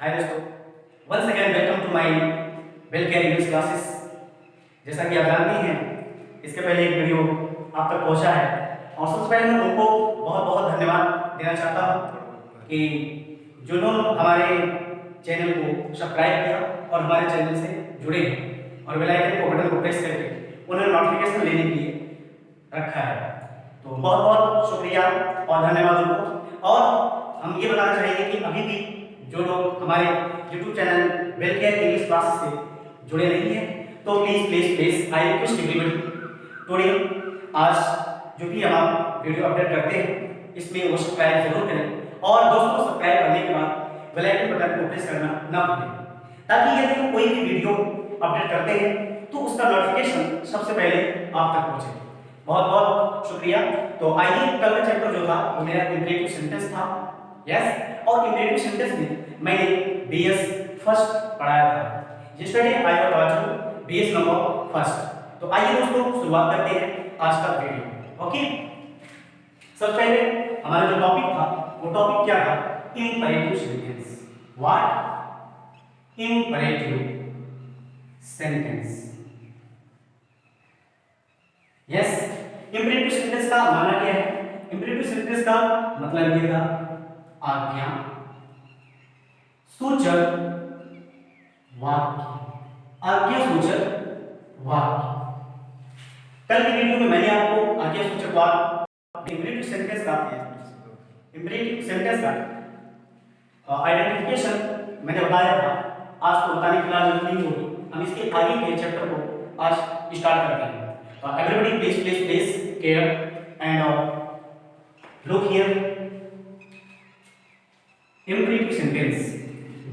हाय दोस्तों, once again welcome to my well care English classes. जैसा कि आप जानते हैं, इसके पहले एक वीडियो आप तक पहुंचा है और सबसे पहले मैं उनको बहुत बहुत धन्यवाद देना चाहता हूं कि जिन्होंने हमारे चैनल को सब्सक्राइब किया और हमारे चैनल से जुड़े हैं और बेल आइकन को बटन को प्रेस करके उन्होंने नोटिफिकेशन लेने के लिए रखा है। तो बहुत बहुत शुक्रिया और धन्यवाद उनको। और हम ये बताना चाहेंगे कि अभी भी जो लोग हमारे YouTube channel well care English classes से जुड़े नहीं हैं तो please please please I request everybody today आज जो भी हम आप वीडियो अपडेट करते हैं इसमें वो सब्सक्राइब जरूर करें और दोस्तों सब्सक्राइब करने के बाद बेल आइकन बटन को प्रेस करना ना भूलें ताकि यदि हम कोई भी वीडियो अपडेट करते हैं तो उसका नोटिफिकेशन सबसे पहले आप तक पहुंचे। बहुत बहुत शुक्रिया। तो आइए, कल का चैप्टर जो था वो मेरा इंपरेटिव सेंटेंस था। यस, और इंपरेटिव सेंटेंस में मैंने बीएस फर्स्ट पढ़ाया था। Yesterday I have taught you BS number first. तो आइए दोस्तों शुरुआत करते हैं आज का वीडियो। ओके, सबसे पहले हमारा जो टॉपिक था वो टॉपिक क्या था? Imperative sentence. What? Imperative sentence. Yes, imperative sentence का माना क्या है? इंपरेटिव सेंटेंस का मतलब ये था आज्ञा सूचक वाक्य। आज्ञा सूचक वाक्य। कल की वीडियो में मैंने आपको आज्ञा सूचक वाक्य इंपरेटिव सेंटेंस का आइडेंटिफिकेशन मैंने बताया था। आज तो बताने की जरूरत नहीं होगी, हम इसके आगे के चैप्टर को आज स्टार्ट करते हैं। Everybody please care and look here. Imperative sentence.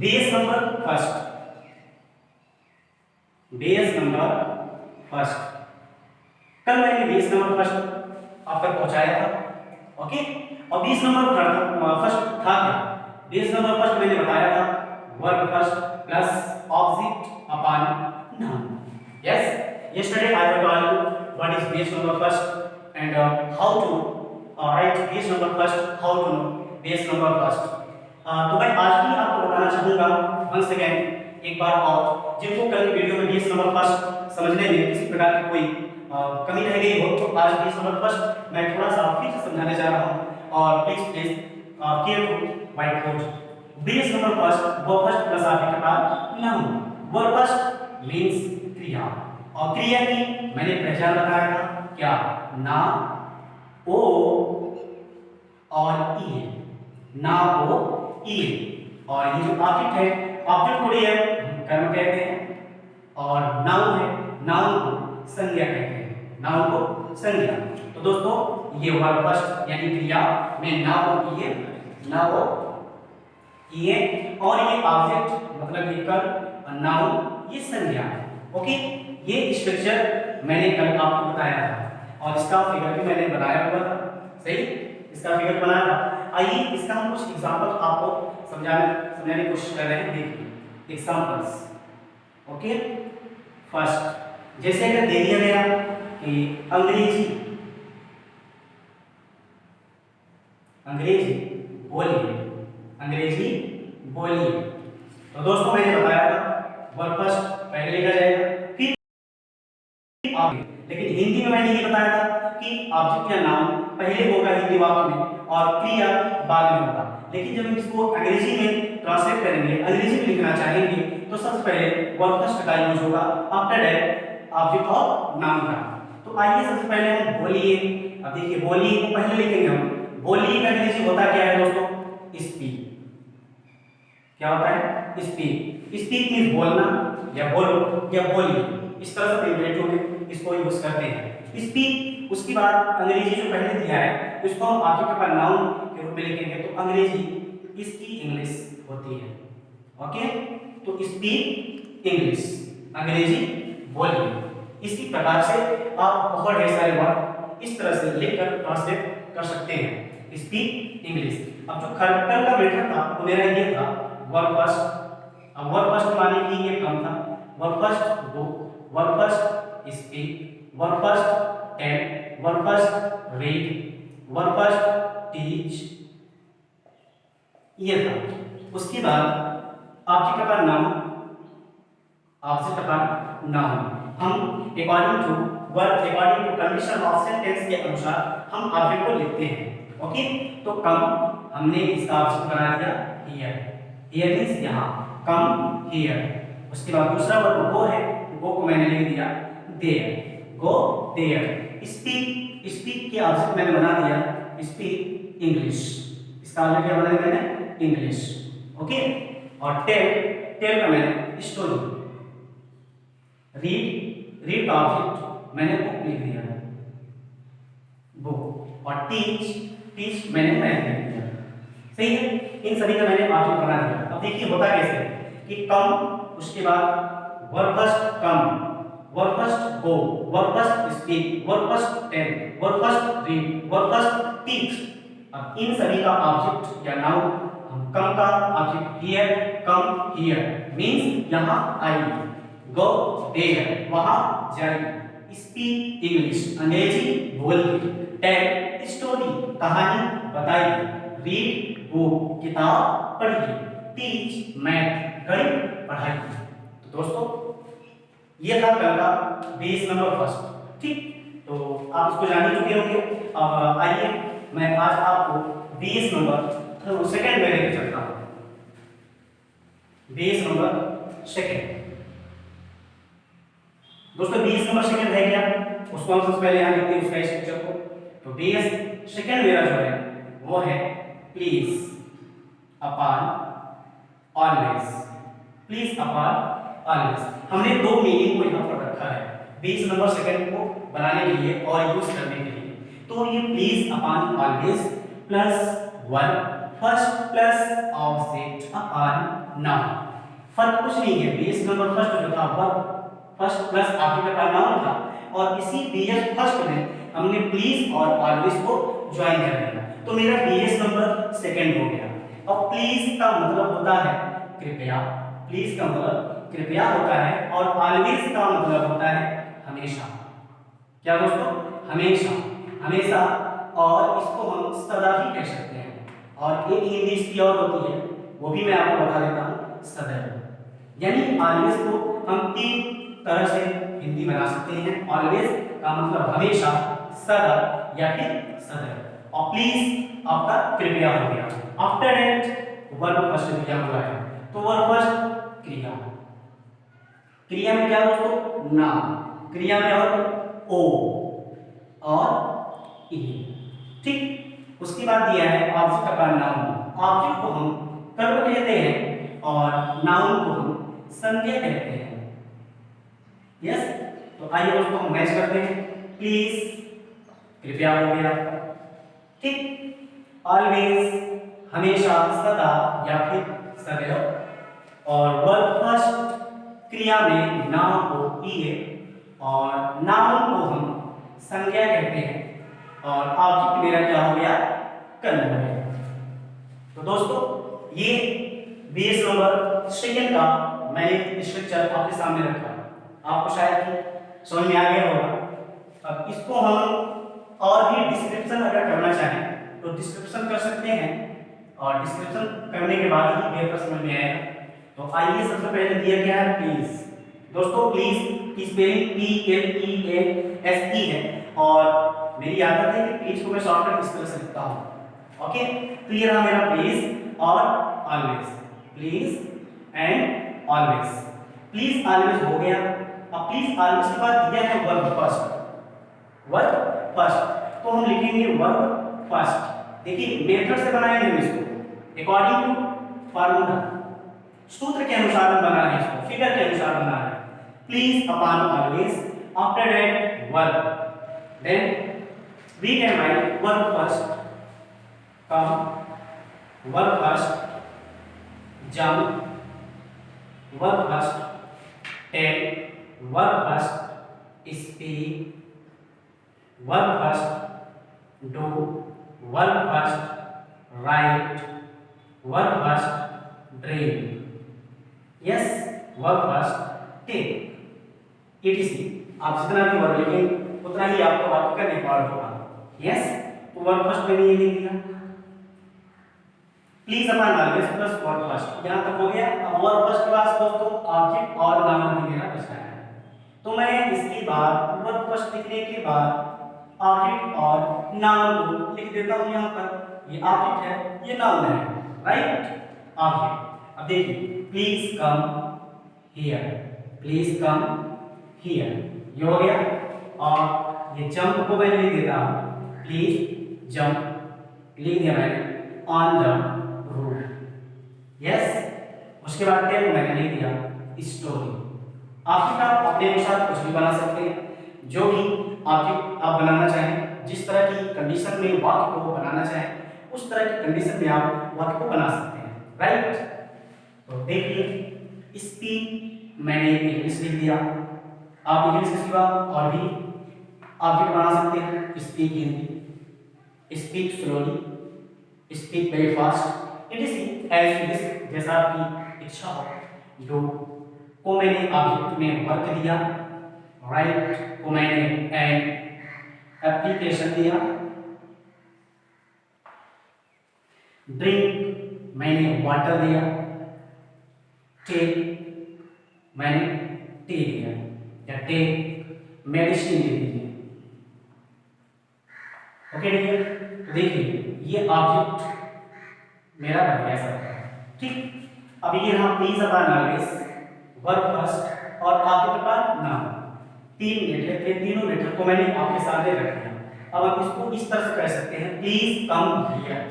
Base number first. Base number first. कल मैंने बेस नंबर फर्स्ट आप तक पहुंचाया था। ओके, और बेस नंबर फर्स्ट था क्या? बेस नंबर फर्स्ट मैंने बताया था verb first plus object upon noun. Yes, yesterday I have told you what is base number first and how to write base number first, how to know base number first. तो मैं आज भी आपको बताना चाहूँगा once again एक बार और, जिनको कल की वीडियो में बेस नंबर फर्स्ट समझने में किसी प्रकार की कोई कमी रह गई हो तो आज बेस नंबर फर्स्ट मैं थोड़ा सा फिर से समझाने जा रहा हूँ और please care to white board. Base number first वो फर्स्ट प्लस आपके बाद नाउन। वर्ब फर्स्ट मींस क्रिया और क्रिया की मैंने पहचान बताया था क्या? ना, ओ और ई। ना, ओ, ई। और ये जो ऑब्जेक्ट है, ऑब्जेक्ट को ये कर्म कहते हैं और नाउन है, नाउन को संज्ञा कहते हैं। नाउन को संज्ञा। तो दोस्तों ये वर्ब फर्स्ट यानी क्रिया में ना, ओ, ई, ना, ओ, ई और ये ऑब्जेक्ट मतलब ये कर्म, नाउन ये संज्ञा। ओके, ये स्ट्रक्चर मैंने कल आपको बताया था और इसका फिगर भी मैंने बनाया हुआ था। सही, इसका फिगर बनाया था। आइए इसका हम कुछ एग्जांपल आपको समझाने की कोशिश कर रहे हैं। देखिए एग्जांपल्स। ओके, फर्स्ट जैसे अगर दे दिया गया कि अंग्रेजी बोलिए, अंग्रेजी बोलिए। तो दोस्तों मैंने बताया था वर्ब फर्स्ट पहले लिखा जाएगा, लेकिन हिंदी में मैंने ये बताया था कि ऑब्जेक्ट या नाउन पहले होगा हिंदी वाक्य में और क्रिया बाद में होगा। लेकिन जब हम इसको अंग्रेजी में ट्रांसलेट करेंगे, अंग्रेजी में लिखना चाहेंगे तो सबसे पहले वर्ब फर्स्ट का यूज होगा, आफ्टर दैट ऑब्जेक्ट और नाउन का। तो आइए सबसे पहले हम बोलिए। अब देखिए बोलिए को पहले लिखेंगे हम। बोलिए का अंग्रेजी होता क्या है दोस्तों? स्पीक। क्या होता है? स्पीक। स्पीक मींस बोलना या बोलो या बोलिए, इस तरह से इंपरेटिव में इसको यूज करते हैं। स्पीक, उसके बाद अंग्रेजी जो पहले दिया है उसको हम ऑब्जेक्ट का नाउन के रूप में लिखेंगे तो अंग्रेजी इसकी इंग्लिश होती है। ओके, तो स्पीक इंग्लिश, अंग्रेजी बोलिए। इसी प्रकार से आप बहुत ढेर सारे वर्ड इस तरह से लिखकर ट्रांसलेट कर सकते हैं। Speak English. अब जो कल का मेथड था वो मेरा ये था वर्ब फर्स्ट। अब वर्ब फर्स्ट माने कि ये कम था। Verb first book, verb first speak, verb first tell, verb first read, verb first teach, ये था। उसके बाद object upon noun, object upon noun, हम according to verb, according to condition of sentence के अनुसार हम ऑब्जेक्ट को लिखते हैं। ओके, तो कम हमने इसका ऑब्जेक्ट बना दिया हियर, हियर मींस यहाँ, कम हियर। उसके बाद दूसरा वर्ब गो है, गो को मैंने लिख दिया there, go there. Speak, speak के ऑब्जेक्ट मैंने बना दिया स्पीक इंग्लिश, इसका ऑब्जेक्ट क्या बनाया मैंने इंग्लिश। ओके, और टेल, टेल का मैंने स्टोरी, रीड, रीड का ऑब्जेक्ट मैंने बुक लिख दिया बुक, और टीच, टीच मैंने मैथ लिख दिया। सही है, इन सभी का मैंने ऑब्जेक्ट बना दिया। अब देखिए होता कैसे कि कम, उसके बाद verb first come, verb first go, verb first speak, verb first tell, verb first read, verb first teach. अब इन सभी का ऑब्जेक्ट या नाउन, हम कम का object here, come here means यहाँ आई, गो देयर वहाँ जाए, स्पीक इंग्लिश अंग्रेजी बोली, टेल स्टोरी कहानी बताई, रीड बुक किताब पढ़िए, टीच मैथ गणित पढ़ाई। तो दोस्तों ये था कल का बेस नंबर फर्स्ट। ठीक, तो आप इसको जान चुके होंगे। अब आइए मैं आज आपको बेस नंबर सेकंड में लेकर चलता हूँ। बेस नंबर सेकंड दोस्तों, बेस नंबर सेकंड है क्या, उसको हम सबसे पहले यहाँ लिखते हैं उसका स्ट्रक्चर को। तो बेस सेकंड मेरा जो है वो है please upon always, please upon always. हमने दो मीनिंग को यहाँ पर रखा है बेस नंबर सेकंड को बनाने के लिए और यूज करने के लिए। तो ये please upon always plus verb first plus object upon noun, फर्क कुछ नहीं है। बेस नंबर फर्स्ट जो था verb first plus object upon noun था, और इसी बेस फर्स्ट में हमने प्लीज और ऑलवेज को ज्वाइन कर दिया, तो मेरा बेस नंबर सेकंड हो गया। अब प्लीज का मतलब होता है कृपया, प्लीज का मतलब कृपया होता है, और ऑलवेज का मतलब होता है हमेशा। क्या दोस्तों, हमेशा, हमेशा, और इसको हम सदा भी कह सकते हैं। और एक हिंदी इसकी और होती है, वो भी मैं आपको बता देता हूँ, सदैव। यानी ऑलवेज को हम तीन तरह से हिंदी बना सकते हैं। ऑलवेज का मतलब हमेशा, सदा या फिर सदैव, और प्लीज आपका कृपया हो गया। आफ्टर दैट वर्ब फर्स्ट दिया हुआ है, तो वर्ब फर्स्ट क्रिया, क्रिया में क्या दोस्तों नाउन, क्रिया में और ओ और ई। ठीक, उसके बाद दिया है ऑब्जेक्ट अपॉन नाउन, ऑब्जेक्ट को हम कर्म कहते हैं और नाउन को हम संज्ञा कहते हैं। यस, तो आइए दोस्तों हम मैच करते हैं। प्लीज कृपया हो गया, ठीक, ऑलवेज हमेशा सदा या फिर सदैव, और वर्ब फर्स्ट क्रिया में नाउन को ई है, और नाउन को हम संज्ञा कहते हैं, और ऑब्जेक्ट मेरा क्या हो गया कर्म हो गया। तो दोस्तों ये बेस नंबर सेकंड का मैंने स्ट्रक्चर आपके सामने रखा, आपको शायद समझ में आ गया होगा। अब इसको हम और भी डिस्क्रिप्शन अगर करना चाहें तो डिस्क्रिप्शन कर सकते हैं, और डिस्क्रिप्शन करने के बाद ही बेहतर समझ में आएगा। तो आइए सबसे पहले दिया गया है प्लीज। दोस्तों प्लीज की स्पेलिंग PLEASE है, और मेरी आदत है कि प्लीज को मैं शॉर्टकट इस तरह से लिखता हूँ। ओके, क्लियर है मेरा प्लीज और always, please and always, please always हो गया। अब प्लीज ऑलवेज के बाद दिया है वर्ब फर्स्ट, वर्ब फर्स्ट, तो हम लिखेंगे वर्ब फर्स्ट। देखिए मेथड से बनाएंगे हम इसको, अकॉर्डिंग टू फार्मूला, सूत्र के अनुसार हम बना रहे हैं इसको, फिगर के अनुसार बना रहे हैं। Please upon always, after that verb, then we can write verb first come, verb first jump, verb first tell, verb first speak, verb first do, verb first write, verb first dream, yes, verb first take, etc। आप जितना भी verb लिखेंगे उतना ही आपको वाक्य का record होगा। Yes, तो वर्ब फर्स्ट मैंने ये लिख दिया, please upon always plus verb first, यहां तक हो गया। अब वर्ब फर्स्ट के बाद दोस्तों ऑब्जेक्ट और नाउन भी मेरा बचना है, तो मैं इसके बाद वर्ब फर्स्ट लिखने के बाद ऑब्जेक्ट और नाउन को लिख देता हूं। यहां पर ये ऑब्जेक्ट है, ये नाउन है, राइट। ऑब्जेक्ट, अब देखिए please come here, please come here, ये हो गया। और ये जंप को मैं लिख देता हूं, प्लीज जंप, लिख दिया मैंने ऑन द रूफ, यस। उसके बाद टेल मैंने लिख दिया स्टोरी। ऑब्जेक्ट आप अपने अनुसार कुछ भी बना सकते हैं, जो भी ऑब्जेक्ट आप बनाना चाहें, जिस तरह की कंडीशन में वाक्य को बनाना चाहें उस तरह की कंडीशन में आप वाक्य को बना सकते हैं, राइट। तो देखिए स्पीक मैंने इंग्लिश लिख दिया, आप इंग्लिश के सिवा और भी ऑब्जेक्ट बना सकते हैं। Speak Hindi, speak slowly, speak very fast, it is as you wish, जैसा आपकी इच्छा हो। डू को मैंने ऑब्जेक्ट में वर्क दिया, राइट को मैंने एन एप्लीकेशन दिया, ड्रिंक मैंने वाटर दिया, टेक मैंने टी दिया, या टेक मेडिसिन दे दीजिए। ओके डियर, तो देखिए ये ऑब्जेक्ट मेरा बन गया सब, ठीक। अब ये रहा please upon always, verb first और ऑब्जेक्ट का नाम, तीन लेटर थे, तीनों लेटर को मैंने आपके सामने रख दिया। अब आप इसको इस तरह से कह सकते हैं, प्लीज कम हियर,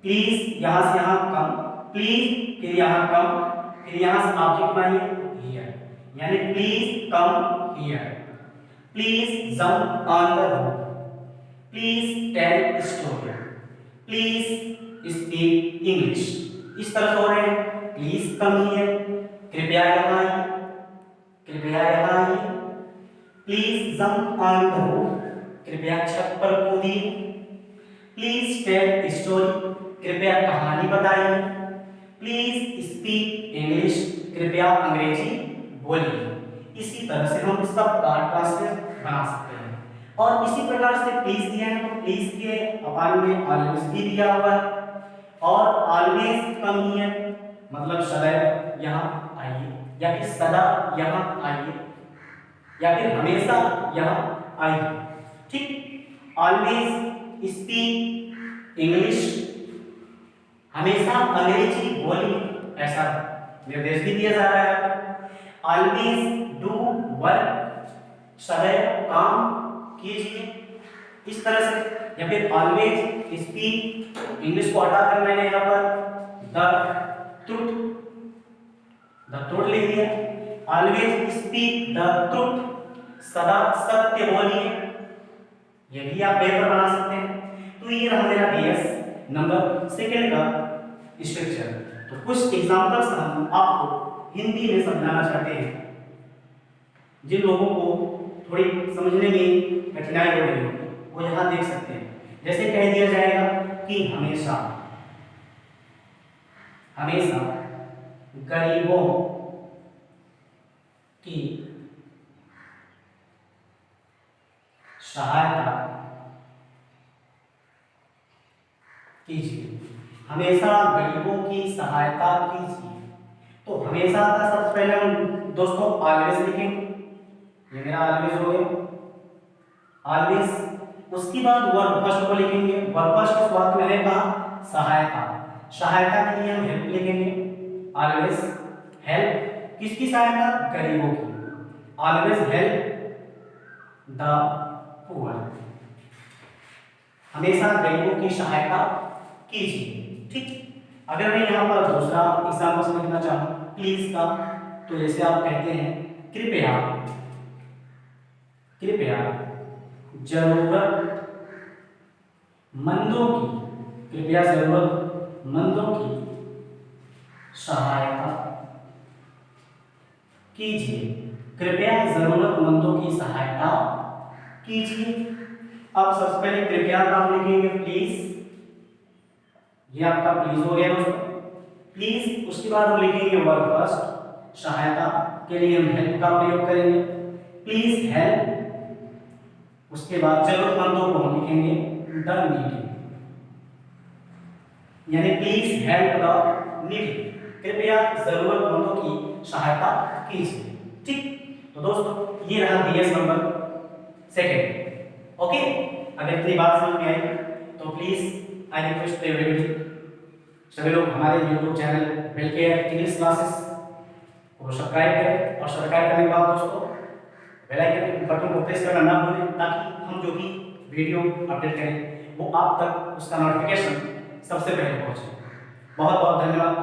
प्लीज यहां से यहां कम, प्लीज फिर यहां कम, फिर यहां से ऑब्जेक्ट बनाइए हियर, यानी please come here, please jump on the roof, please tell story, please speak English. इस तरह से हो रहे हैं, प्लीज कम हियर, कृपया यहाँ आइए, कृपया यहाँ आइए, please jump on the roof, कृपया छत पर कूदिए, प्लीज टेल स्टोरी, कृपया कहानी बताइए, प्लीज स्पीक इंग्लिश, कृपया अंग्रेजी बोलिए। इसी तरह से हम सब का ट्रांसलेट बना सकते हैं। और इसी प्रकार से प्लीज दिया है, तो प्लीज के अपान में ऑलवेज भी दिया हुआ है, और ऑलवेज कम हियर मतलब सदैव यहाँ आइए, या फिर सदा यहाँ आइए, या फिर हमेशा यहाँ आइए, ठीक। ऑलवेज स्पीक इंग्लिश, हमेशा अंग्रेजी बोलिए, ऐसा निर्देश भी दिया जा रहा है। ऑलवेज डू वर्क, सदैव काम कीजिए, इस तरह से। या फिर ऑलवेज स्पीक, इंग्लिश को हटाकर मैंने यहाँ पर द ट्रुथ लिख दिया, ऑलवेज स्पीक द ट्रुथ, सदा सत्य बोलिए, ये भी आप पेपर बना सकते हैं। तो ये रहा मेरा बीएस नंबर सेकंड का स्ट्रक्चर। तो कुछ एग्जांपल्स हम आपको हिंदी में समझाना चाहते हैं, जिन लोगों को थोड़ी समझने में कठिनाई हो रही हो वो यहाँ देख सकते हैं। जैसे कह दिया जाएगा कि हमेशा, हमेशा गरीबों की सहायता कीजिए, हमेशा गरीबों की सहायता कीजिए। तो हमेशा का सबसे पहले हम दोस्तों ऑलवेज लिखेंगे, ये मेरा ऑलवेज हो गया, ऑलवेज। उसके बाद वर्ब फर्स्ट को लिखेंगे, वर्ब फर्स्ट के बाद मैंने कहा सहायता, सहायता के लिए हम हेल्प लिखेंगे, ऑलवेज हेल्प, किसकी सहायता, गरीबों की, ऑलवेज हेल्प द पुअर, हमेशा गरीबों की सहायता कीजिए, ठीक। अगर मैं यहाँ पर दूसरा एग्जाम्पल लिखना चाहूँ प्लीज का, तो जैसे आप कहते हैं कृपया, कृपया जरूरत मंदों की, कृपया जरूरतमंदों की सहायता कीजिए, कृपया जरूरतमंदों की सहायता कीजिए। अब सबसे पहले कृपया का हम लिखेंगे प्लीज, ये आपका प्लीज हो गया दोस्तों, प्लीज। उसके बाद हम लिखेंगे वर्ब फर्स्ट, सहायता के लिए हम हेल्प का प्रयोग करेंगे, प्लीज हेल्प। उसके बाद जरूरतमंदों को हम लिखेंगे द नीडी, यानी प्लीज हेल्प द नीडी, कृपया जरूरतमंदों की सहायता कीजिए। ठीक, तो दोस्तों ये रहा बीएस नंबर सेकंड। ओके, अगर इतनी बात समझ में आई तो प्लीज आई रिक्वेस्ट एवरीबॉडी, सभी लोग हमारे यूट्यूब चैनल वेलकेयर इंग्लिश क्लासेस को सब्सक्राइब करें, और सब्सक्राइब करने के बाद दोस्तों बेल आइकन बटन को प्रेस करना ना भूलें, ताकि हम जो भी वीडियो अपडेट करें वो आप तक उसका नोटिफिकेशन सबसे पहले पहुंचे। बहुत बहुत धन्यवाद,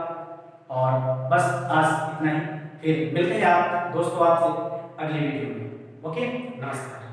और बस आज इतना ही। फिर मिलते हैं आप दोस्तों आपसे अगली वीडियो में। ओके, नमस्कार।